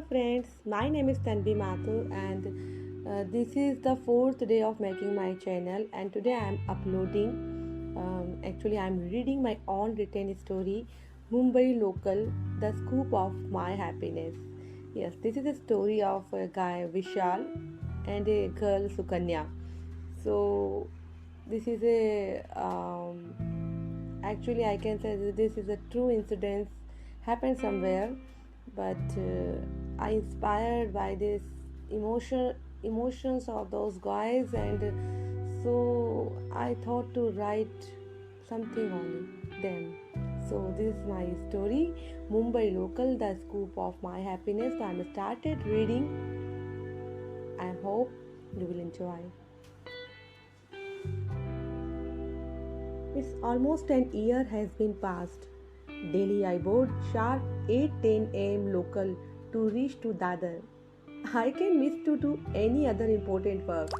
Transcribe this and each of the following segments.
friends, my name is Tanvi Mathur and this is the fourth day of making my channel and today I am uploading I am reading my own written story Mumbai Local, the scoop of my happiness. Yes, this is a story of a guy Vishal and a girl Sukanya. So this is a I can say that this is a true incident happened somewhere, but I inspired by this emotions of those guys, and so I thought to write something on them. So this is my story, Mumbai Local, the scoop of my happiness. So I'm started reading. I hope you will enjoy. It's almost an year has been passed. Daily I board sharp 8:10 a.m. local to reach to Dadar. I can miss to do any other important work,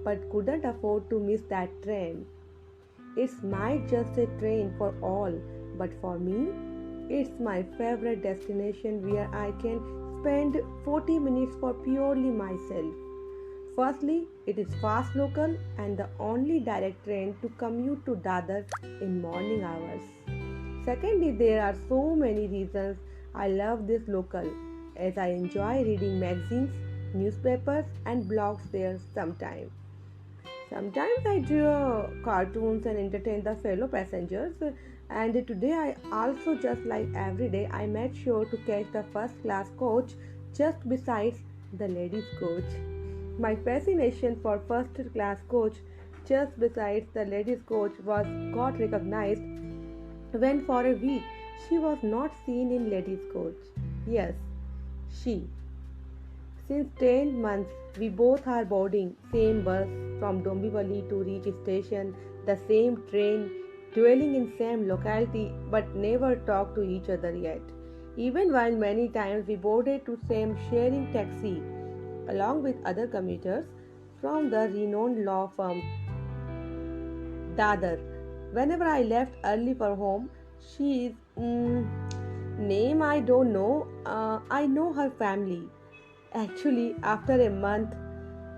but couldn't afford to miss that train. It's might just a train for all, but for me, it's my favorite destination where I can spend 40 minutes for purely myself. Firstly, it is fast local and the only direct train to commute to Dadar in morning hours. Secondly, there are so many reasons I love this local as I enjoy reading magazines, newspapers and blogs there sometimes. Sometimes I draw cartoons and entertain the fellow passengers, and today I also, just like every day, I made sure to catch the first class coach just besides the ladies coach. My fascination for first class coach just besides the ladies coach was got recognized when for a week she was not seen in ladies coach. Yes, she. Since 10 months we both are boarding same bus from Dombivali to reach station, the same train, dwelling in same locality but never talked to each other yet. Even while many times we boarded to same sharing taxi along with other commuters from the renowned law firm Dadar. Whenever I left early for home, she is name I don't know. I know her family. Actually, after a month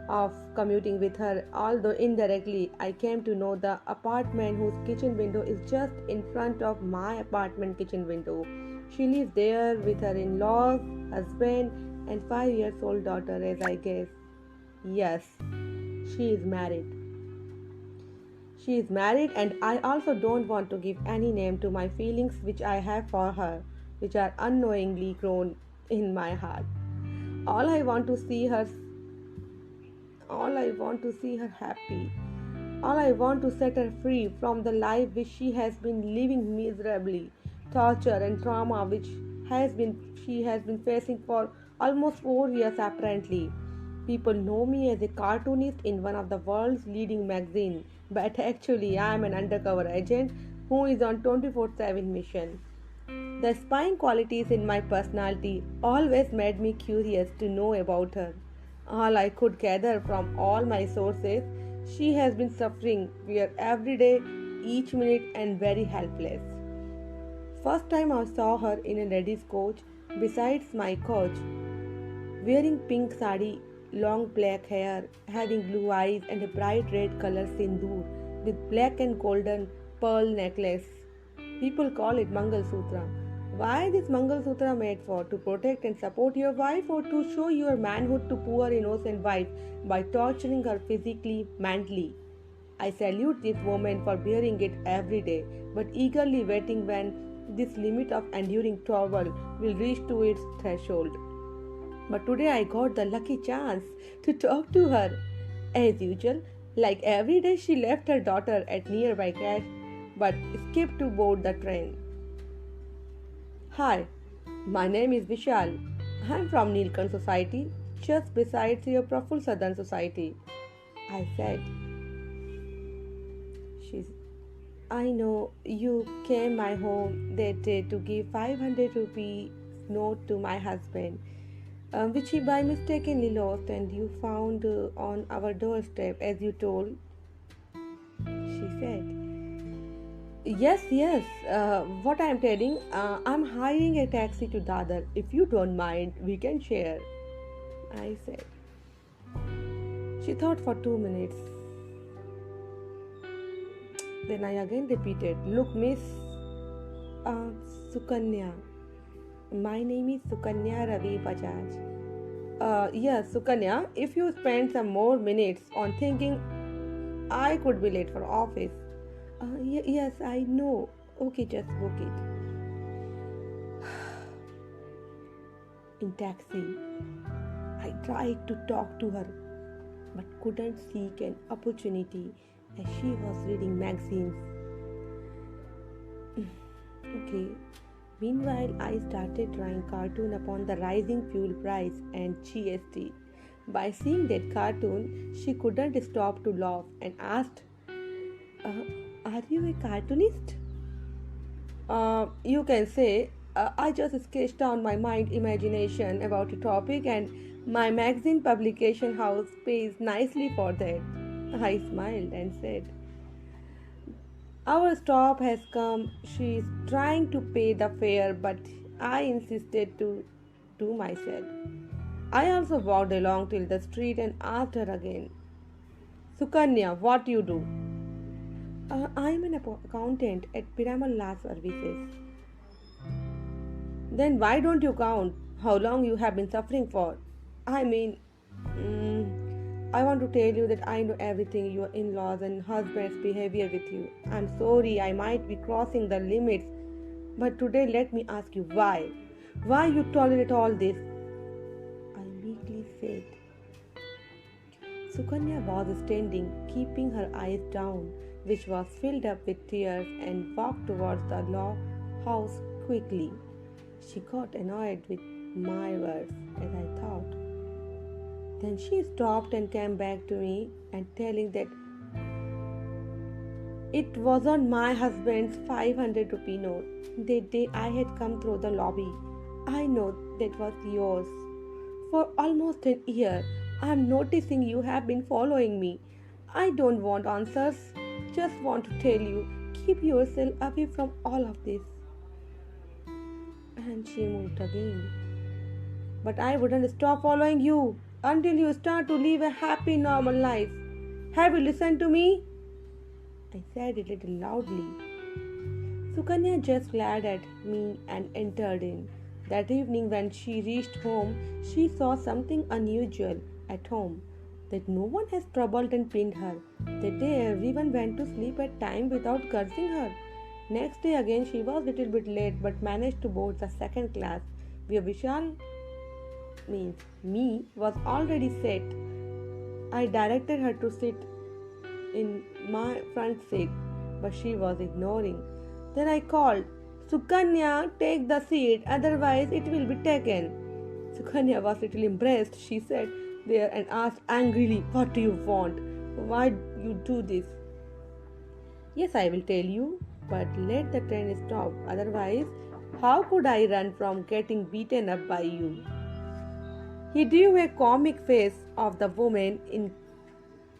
of commuting with her, although indirectly, I came to know the apartment whose kitchen window is just in front of my apartment kitchen window. She lives there with her in laws, husband, and 5 years old daughter, as I guess. Yes, she is married. She is married, and I also don't want to give any name to my feelings which I have for her, which are unknowingly grown in my heart. All I want to see her all I want to see her happy. All I want to set her free from the life which she has been living miserably, torture and trauma which has been she has been facing for almost 4 years apparently. People know me as a cartoonist in one of the world's leading magazines, but actually I am an undercover agent who is on 24/7 mission. The spying qualities in my personality always made me curious to know about her. All I could gather from all my sources, she has been suffering where every day, each minute, and very helpless. First time I saw her in a ladies' coach, besides my coach, wearing pink sari, long black hair, having blue eyes, and a bright red color sindoor with black and golden pearl necklace. People call it Mangal Sutra. Why this Mangal Sutra made for? To protect and support your wife or to show your manhood to poor innocent wife by torturing her physically, mentally? I salute this woman for bearing it every day, but eagerly waiting when this limit of enduring trouble will reach to its threshold. But today I got the lucky chance to talk to her. As usual, like every day, she left her daughter at nearby crash but skipped to board the train. Hi, my name is Vishal. I'm from Nilkant Society, just beside your Praful Southern Society. I said, she's I know you came my home that day to give 500 rupee note to my husband, which he by mistakenly lost and you found on our doorstep as you told, she said. Yes, yes. What I'm telling, I'm hiring a taxi to Dadar. If you don't mind, we can share. I said. She thought for 2 minutes. Then I again repeated, look, Miss uh, Sukanya. My name is Sukanya Ravi Bajaj. Yes, Sukanya, if you spend some more minutes on thinking I could be late for office. Yes, I know. Okay, just book it. In taxi, I tried to talk to her but couldn't seek an opportunity as she was reading magazines. Okay. Meanwhile, I started drawing cartoon upon the rising fuel price and GST. By seeing that cartoon, she couldn't stop to laugh and asked, uh, "Are you a cartoonist?" You can say, I just sketched down my mind imagination about a topic, and my magazine publication house pays nicely for that. I smiled and said, our stop has come. She is trying to pay the fare, but I insisted to do myself. I also walked along till the street and asked her again, Sukanya, what you do? I am an accountant at Piramal Services. Then why don't you count how long you have been suffering for? I mean, I want to tell you that I know everything your in laws and husband's behavior with you. I'm sorry, I might be crossing the limits, but today let me ask you why? Why you tolerate all this? I meekly said. Sukanya was standing, keeping her eyes down, which was filled up with tears, and walked towards the law house quickly. She got annoyed with my words, as I thought. Then she stopped and came back to me and telling that it wasn't my husband's 500 rupee note. The day I had come through the lobby, I know that was yours. For almost an year, I'm noticing you have been following me. I don't want answers, just want to tell you, keep yourself away from all of this. And she moved again. But I wouldn't stop following you until you start to live a happy, normal life. Have you listened to me? I said it a little loudly. Sukanya just glared at me and entered in. That evening, when she reached home, she saw something unusual at home, that no one has troubled and pinned her. That day, everyone went to sleep at time without cursing her. Next day, again, she was little bit late but managed to board the second class, where Vishal means me was already set. I directed her to sit in my front seat, but she was ignoring. Then I called, Sukanya, take the seat, otherwise it will be taken. Sukanya was little impressed. She sat there and asked angrily, what do you want? Why you do this? Yes, I will tell you, but let the train stop. Otherwise, how could I run from getting beaten up by you? He drew a comic face of the woman in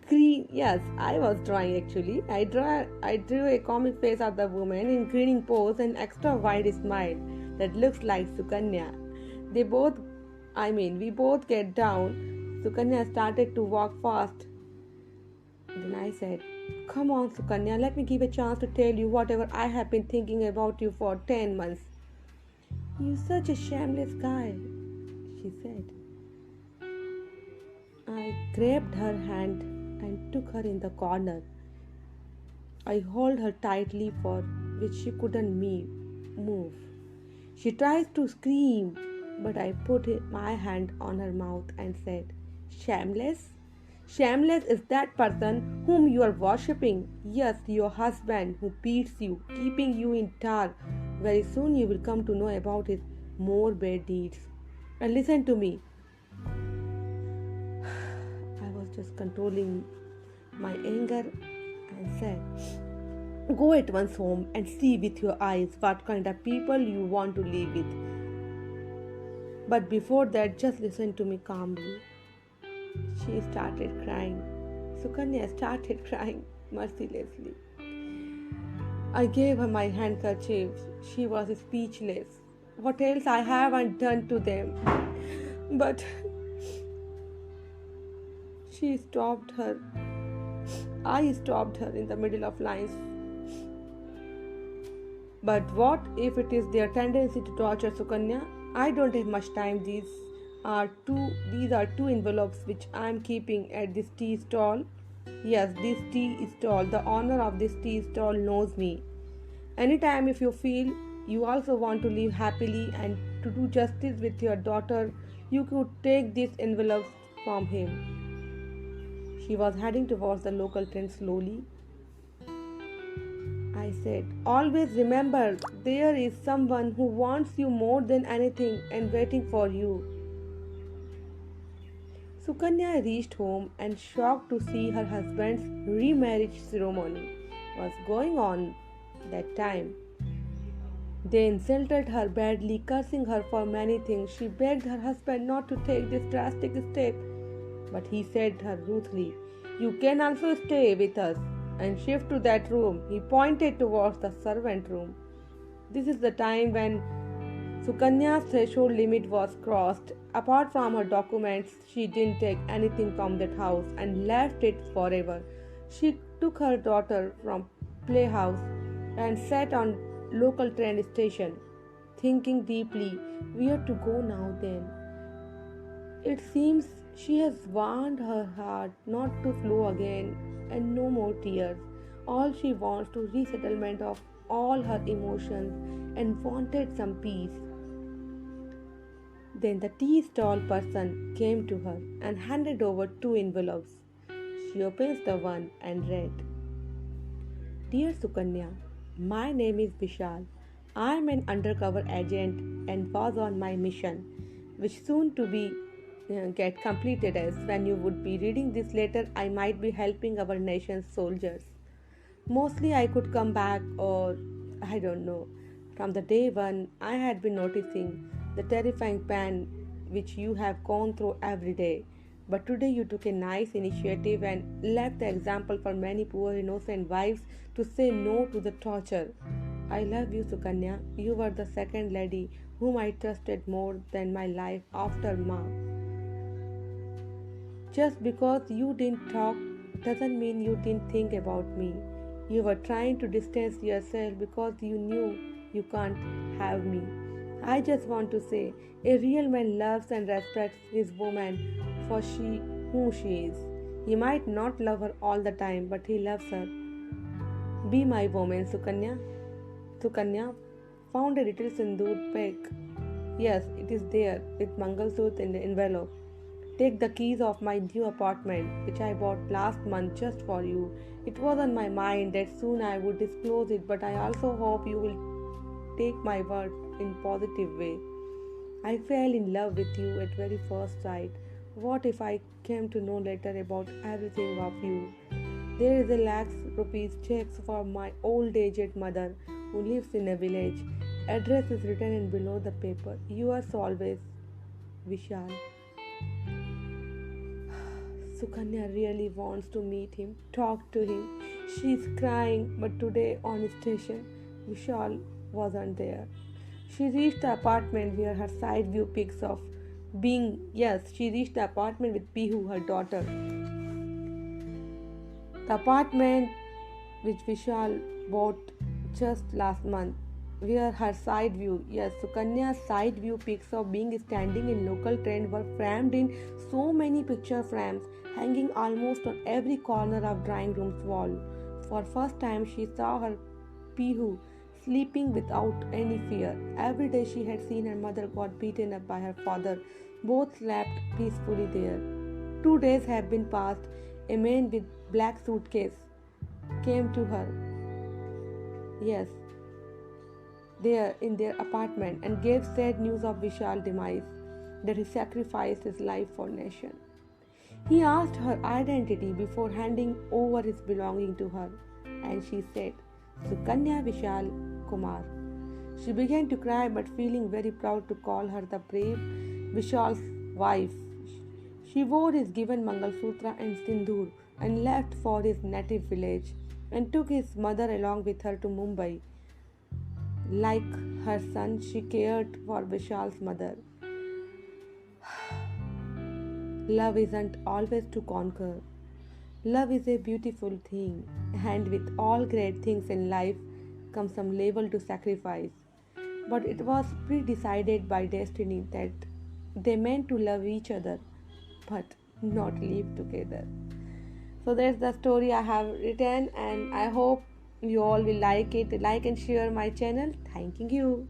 green. Yes, I was drawing actually. I drew a comic face of the woman in grinning pose and extra wide smile that looks like Sukanya. They both, we both get down. Sukanya started to walk fast. Then I said, come on, Sukanya, let me give a chance to tell you whatever I have been thinking about you for 10 months. You're such a shameless guy, she said. I grabbed her hand and took her in the corner. I held her tightly for which she couldn't move. She tries to scream, but I put my hand on her mouth and said, shameless? Shameless is that person whom you are worshipping. Yes, your husband who beats you, keeping you in tar. Very soon you will come to know about his more bad deeds. And listen to me. I was just controlling my anger and said, go at once home and see with your eyes what kind of people you want to live with. But before that, just listen to me calmly. She started crying. Sukanya started crying mercilessly. I gave her my handkerchief. She was speechless. What else I haven't done to them? But she stopped her. I stopped her in the middle of lines. But what if it is their tendency to torture Sukanya? I don't have much time. These are two envelopes which I am keeping at this tea stall. Yes, this tea stall. The owner of this tea stall knows me. Anytime if you feel you also want to live happily and to do justice with your daughter, you could take these envelopes from him. She was heading towards the local train slowly. I said, always remember there is someone who wants you more than anything and waiting for you. Sukanya reached home and shocked to see her husband's remarriage ceremony was going on that time. They insulted her badly, cursing her for many things. She begged her husband not to take this drastic step, but he said her rudely, "You can also stay with us and shift to that room." He pointed towards the servant room. This is the time when Sukanya's threshold limit was crossed. Apart from her documents, she didn't take anything from that house and left it forever. She took her daughter from playhouse and sat on local train station, thinking deeply, where to go now then? It seems she has warned her heart not to flow again and no more tears. All she wants to resettlement of all her emotions and wanted some peace. Then the tea stall person came to her and handed over two envelopes. She opens the one and read, "Dear Sukanya, my name is Vishal. I am an undercover agent and was on my mission, which soon to be get completed as when you would be reading this letter I might be helping our nation's soldiers. Mostly I could come back or I don't know. From the day one I had been noticing the terrifying pain which you have gone through every day. But today you took a nice initiative and left the example for many poor innocent wives to say no to the torture. I love you, Sukanya. You were the second lady whom I trusted more than my life after Ma. Just because you didn't talk doesn't mean you didn't think about me. You were trying to distance yourself because you knew you can't have me. I just want to say, a real man loves and respects his woman for she who she is. He might not love her all the time, but he loves her. Be my woman, Sukanya." Sukanya found a little sindoor peg. Yes, it is there with Mangalsutra in the envelope. "Take the keys of my new apartment, which I bought last month just for you. It was on my mind that soon I would disclose it, but I also hope you will take my word in positive way. I fell in love with you at very first sight. What if I came to know later about everything of you? There is a lakhs rupees checks for my old aged mother who lives in a village. Address is written in below the paper. Yours always, Vishal." Sukanya really wants to meet him, talk to him. She is crying, but today on station, Vishal wasn't there. She reached the apartment where her side view pics of she reached the apartment with Pihu, her daughter. The apartment which Vishal bought just last month, where her side view, Sukanya's side view pics of being standing in local train were framed in so many picture frames, hanging almost on every corner of drawing room's wall. For first time she saw her Pihu sleeping without any fear. Every day she had seen her mother got beaten up by her father. Both slept peacefully there. 2 days have been passed. A man with black suitcase came to her. Yes, there in their apartment and gave sad news of Vishal's demise, that he sacrificed his life for nation. He asked her identity before handing over his belonging to her, and she said, "Sukanya Vishal Kumar." She began to cry, but feeling very proud to call her the brave Vishal's wife. She wore his given Mangalsutra and Sindoor and left for his native village. and took his mother along with her to Mumbai. Like her son, she cared for Vishal's mother. Love isn't always to conquer. Love is a beautiful thing, and with all great things in life comes some level to sacrifice. But it was pre-decided by destiny that they meant to love each other, but not live together. So that's the story I have written, and I hope you all will like it. Like and share my channel. Thanking you.